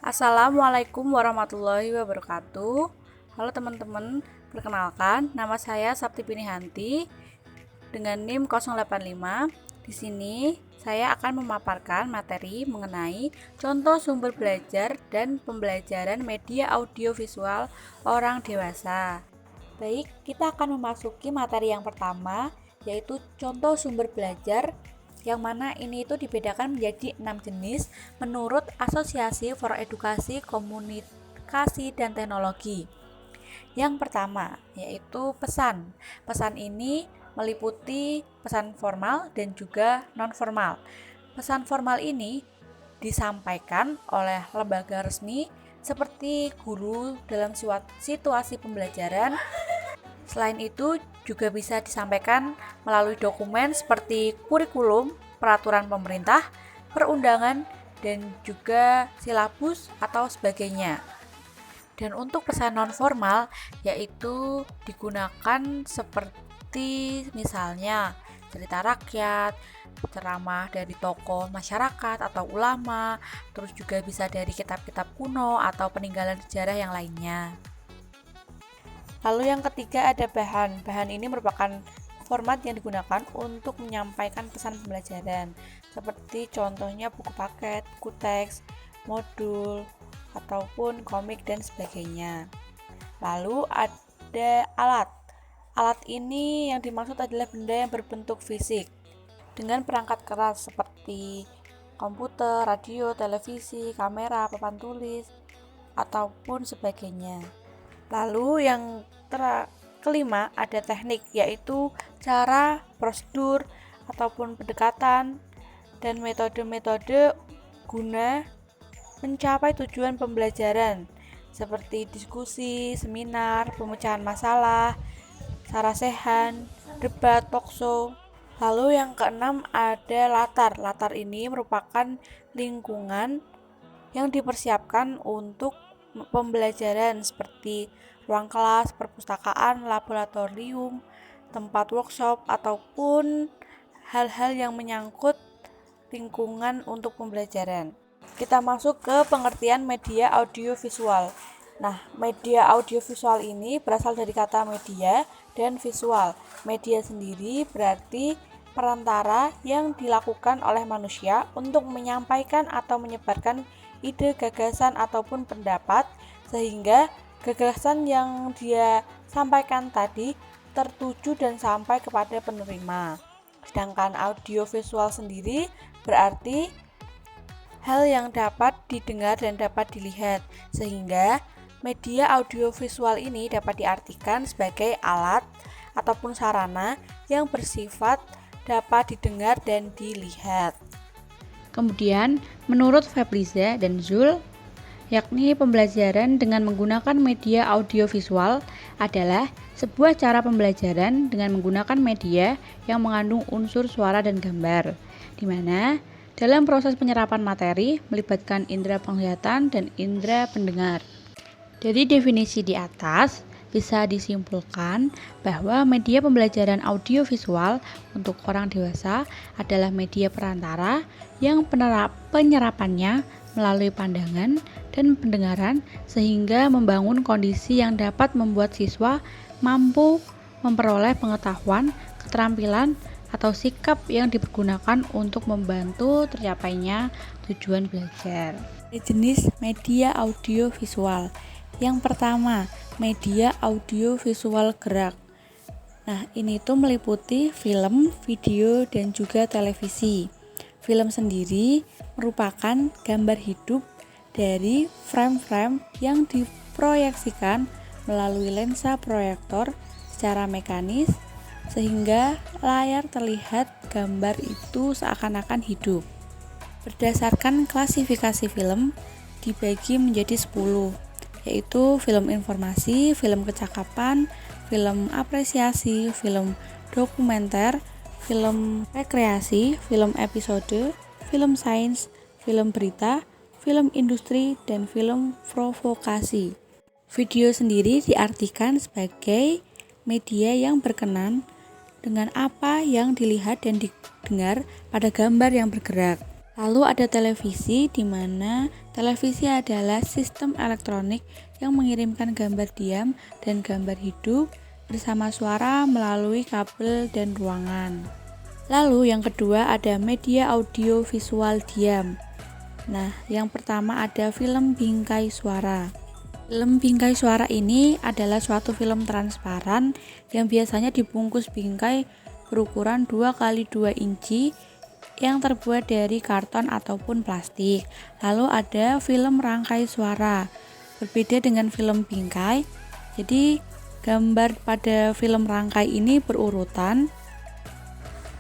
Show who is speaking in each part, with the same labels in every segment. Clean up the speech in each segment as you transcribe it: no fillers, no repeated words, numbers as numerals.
Speaker 1: Assalamualaikum warahmatullahi wabarakatuh. Halo teman-teman, perkenalkan nama saya Sapti Pinihanti dengan NIM 085. Di sini saya akan memaparkan materi mengenai contoh sumber belajar dan pembelajaran media audiovisual orang dewasa. Baik, kita akan memasuki materi yang pertama, yaitu contoh sumber belajar, yang mana ini itu dibedakan menjadi 6 jenis menurut Asosiasi for Edukasi, Komunikasi, dan Teknologi. Yang pertama yaitu pesan. Pesan ini meliputi pesan formal dan juga non-formal. Pesan formal ini disampaikan oleh lembaga resmi seperti guru dalam situasi pembelajaran. Selain itu juga bisa disampaikan melalui dokumen seperti kurikulum, peraturan pemerintah, perundangan, dan juga silabus atau sebagainya. Dan untuk pesan non-formal yaitu digunakan seperti misalnya cerita rakyat, ceramah dari tokoh masyarakat atau ulama, terus juga bisa dari kitab-kitab kuno atau peninggalan sejarah yang lainnya. Lalu yang ketiga ada bahan. Bahan ini merupakan format yang digunakan untuk menyampaikan pesan pembelajaran, seperti contohnya buku paket, buku teks, modul, ataupun komik dan sebagainya. Lalu ada alat. Alat ini yang dimaksud adalah benda yang berbentuk fisik dengan perangkat keras seperti komputer, radio, televisi, kamera, papan tulis, ataupun sebagainya. Lalu yang kelima ada teknik, yaitu cara, prosedur, ataupun pendekatan dan metode-metode guna mencapai tujuan pembelajaran seperti diskusi, seminar, pemecahan masalah, sarasehan, debat, talkshow. Lalu yang keenam ada latar. Latar ini merupakan lingkungan yang dipersiapkan untuk pembelajaran seperti ruang kelas, perpustakaan, laboratorium, tempat workshop, ataupun hal-hal yang menyangkut lingkungan untuk pembelajaran. Kita masuk ke pengertian media audiovisual. Nah, media audiovisual ini berasal dari kata media dan visual. Media sendiri berarti perantara yang dilakukan oleh manusia untuk menyampaikan atau menyebarkan ide, gagasan, ataupun pendapat, sehingga gagasan yang dia sampaikan tadi tertuju dan sampai kepada penerima. Sedangkan audiovisual sendiri berarti hal yang dapat didengar dan dapat dilihat, sehingga media audiovisual ini dapat diartikan sebagai alat ataupun sarana yang bersifat dapat didengar dan dilihat. Kemudian, menurut Febriza dan Zul, yakni pembelajaran dengan menggunakan media audiovisual adalah sebuah cara pembelajaran dengan menggunakan media yang mengandung unsur suara dan gambar, di mana dalam proses penyerapan materi melibatkan indera penglihatan dan indera pendengar. Dari definisi di atas, bisa disimpulkan bahwa media pembelajaran audiovisual untuk orang dewasa adalah media perantara yang penyerapannya melalui pandangan dan pendengaran sehingga membangun kondisi yang dapat membuat siswa mampu memperoleh pengetahuan, keterampilan, atau sikap yang dipergunakan untuk membantu tercapainya tujuan belajar. Jenis media audiovisual. Yang pertama, media audiovisual gerak. Nah, ini tuh meliputi film, video, dan juga televisi. Film sendiri merupakan gambar hidup dari frame-frame yang diproyeksikan melalui lensa proyektor secara mekanis sehingga layar terlihat gambar itu seakan-akan hidup. Berdasarkan klasifikasi film dibagi menjadi 10, yaitu film informasi, film kecakapan, film apresiasi, film dokumenter, film rekreasi, film episode, film sains, film berita, film industri, dan film provokasi. Video sendiri diartikan sebagai media yang berkenan dengan apa yang dilihat dan didengar pada gambar yang bergerak. Lalu ada televisi, di mana televisi adalah sistem elektronik yang mengirimkan gambar diam dan gambar hidup bersama suara melalui kabel dan ruangan. Lalu yang kedua ada media audio visual diam. Nah, yang pertama ada film bingkai suara. Film bingkai suara ini adalah suatu film transparan yang biasanya dibungkus bingkai berukuran 2x2 inci yang terbuat dari karton ataupun plastik. Lalu ada film rangkai suara. Berbeda dengan film bingkai, jadi gambar pada film rangkai ini berurutan.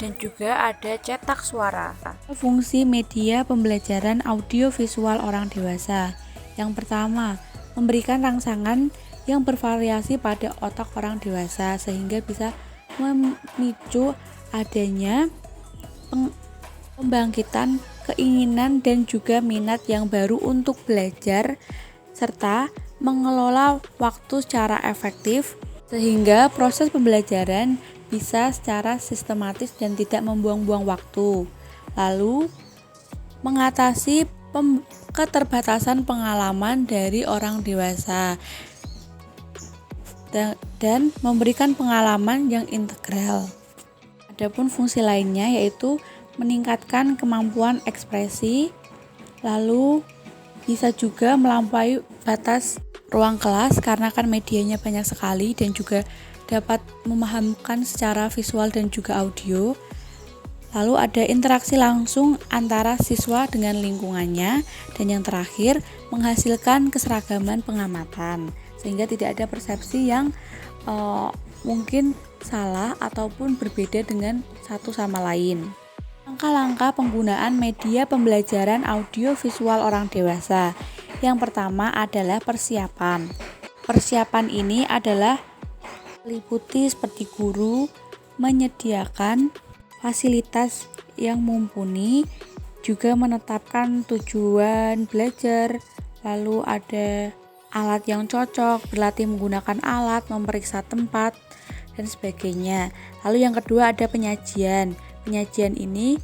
Speaker 1: Dan juga ada cetak suara. Fungsi media pembelajaran audio visual orang dewasa. Yang pertama, memberikan rangsangan yang bervariasi pada otak orang dewasa sehingga bisa memicu adanya pembangkitan keinginan dan juga minat yang baru untuk belajar serta mengelola waktu secara efektif sehingga proses pembelajaran bisa secara sistematis dan tidak membuang-buang waktu. Lalu mengatasi keterbatasan pengalaman dari orang dewasa dan memberikan pengalaman yang integral. Adapun fungsi lainnya yaitu meningkatkan kemampuan ekspresi, lalu bisa juga melampaui batas ruang kelas karena kan medianya banyak sekali dan juga dapat memahamkan secara visual dan juga audio. Lalu ada interaksi langsung antara siswa dengan lingkungannya, dan yang terakhir menghasilkan keseragaman pengamatan sehingga tidak ada persepsi yang mungkin salah ataupun berbeda dengan satu sama lain. Langkah-langkah penggunaan media pembelajaran audio visual orang dewasa. Yang pertama adalah persiapan. Persiapan ini adalah meliputi seperti guru menyediakan fasilitas yang mumpuni, juga menetapkan tujuan belajar, lalu ada alat yang cocok, berlatih menggunakan alat, memeriksa tempat, dan sebagainya. Lalu yang kedua ada penyajian. Penyajian ini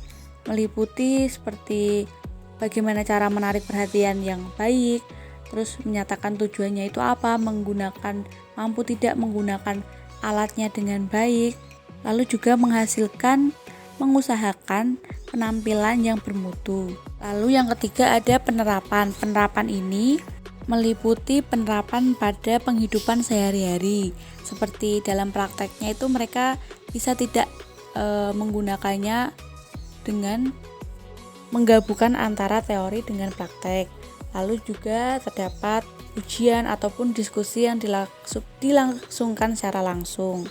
Speaker 1: meliputi seperti bagaimana cara menarik perhatian yang baik, terus menyatakan tujuannya itu apa, mampu tidak menggunakan alatnya dengan baik, lalu juga mengusahakan penampilan yang bermutu. Lalu yang ketiga ada penerapan. Penerapan ini meliputi penerapan pada penghidupan sehari-hari. Seperti dalam prakteknya itu mereka bisa tidak menggunakannya dengan menggabungkan antara teori dengan praktek. Lalu juga terdapat ujian ataupun diskusi yang dilangsungkan secara langsung.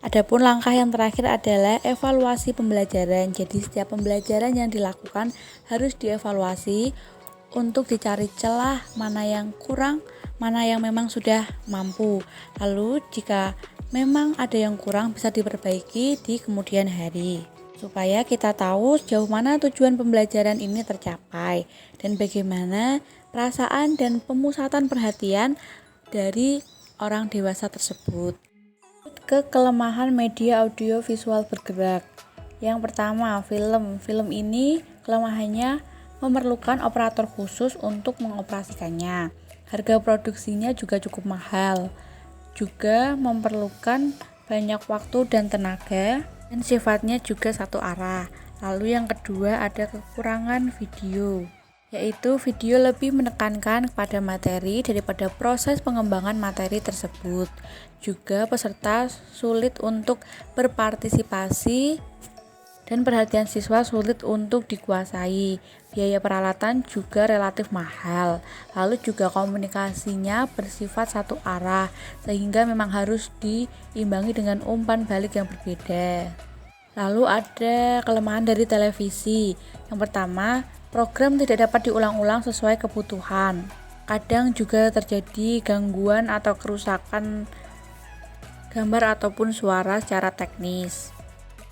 Speaker 1: Adapun langkah yang terakhir adalah evaluasi pembelajaran. Jadi setiap pembelajaran yang dilakukan harus dievaluasi untuk dicari celah mana yang kurang, mana yang memang sudah mampu. Lalu jika memang ada yang kurang bisa diperbaiki di kemudian hari, supaya kita tahu sejauh mana tujuan pembelajaran ini tercapai dan bagaimana perasaan dan pemusatan perhatian dari orang dewasa tersebut. Ke kelemahan media audio visual bergerak. Yang pertama, film. Film ini kelemahannya memerlukan operator khusus untuk mengoperasikannya. Harga produksinya juga cukup mahal. Juga memerlukan banyak waktu dan tenaga, dan sifatnya juga satu arah. Lalu yang kedua ada kekurangan video, yaitu video lebih menekankan kepada materi daripada proses pengembangan materi tersebut. Juga peserta sulit untuk berpartisipasi dan perhatian siswa sulit untuk dikuasai. Biaya peralatan juga relatif mahal. Lalu juga komunikasinya bersifat satu arah sehingga memang harus diimbangi dengan umpan balik yang berbeda. Lalu ada kelemahan dari televisi. Yang pertama, program tidak dapat diulang-ulang sesuai kebutuhan. Kadang juga terjadi gangguan atau kerusakan gambar ataupun suara secara teknis.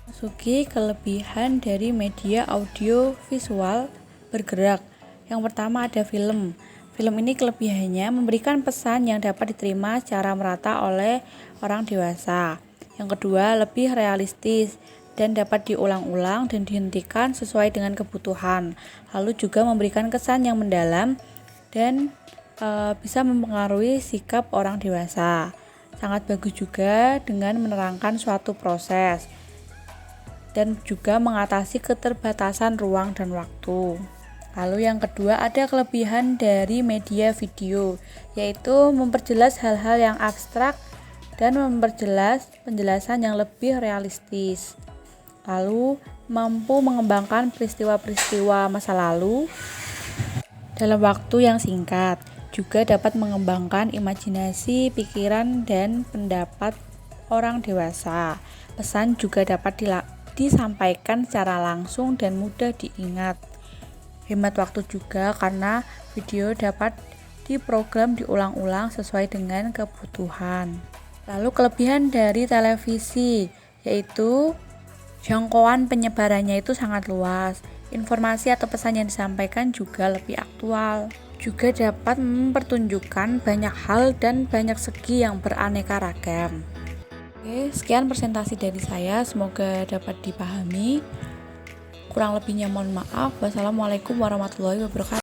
Speaker 1: Masuki kelebihan dari media audio visual bergerak. Yang pertama ada film. Film ini kelebihannya memberikan pesan yang dapat diterima secara merata oleh orang dewasa. Yang kedua lebih realistis. dan dapat diulang-ulang dan dihentikan sesuai dengan kebutuhan. Lalu juga memberikan kesan yang mendalam dan bisa mempengaruhi sikap orang dewasa. Sangat bagus juga dengan menerangkan suatu proses dan juga mengatasi keterbatasan ruang dan waktu. Lalu yang kedua, ada kelebihan dari media video, yaitu memperjelas hal-hal yang abstrak dan memperjelas penjelasan yang lebih realistis. Lalu mampu mengembangkan peristiwa-peristiwa masa lalu dalam waktu yang singkat. Juga dapat mengembangkan imajinasi, pikiran, dan pendapat orang dewasa. Pesan juga dapat disampaikan secara langsung dan mudah diingat. Hemat waktu juga karena video dapat diprogram diulang-ulang sesuai dengan kebutuhan. Lalu kelebihan dari televisi, yaitu jangkauan penyebarannya itu sangat luas. Informasi atau pesan yang disampaikan juga lebih aktual. Juga dapat mempertunjukkan banyak hal dan banyak segi yang beraneka ragam. Oke, sekian presentasi dari saya, semoga dapat dipahami. Kurang lebihnya mohon maaf. Wassalamualaikum warahmatullahi wabarakatuh.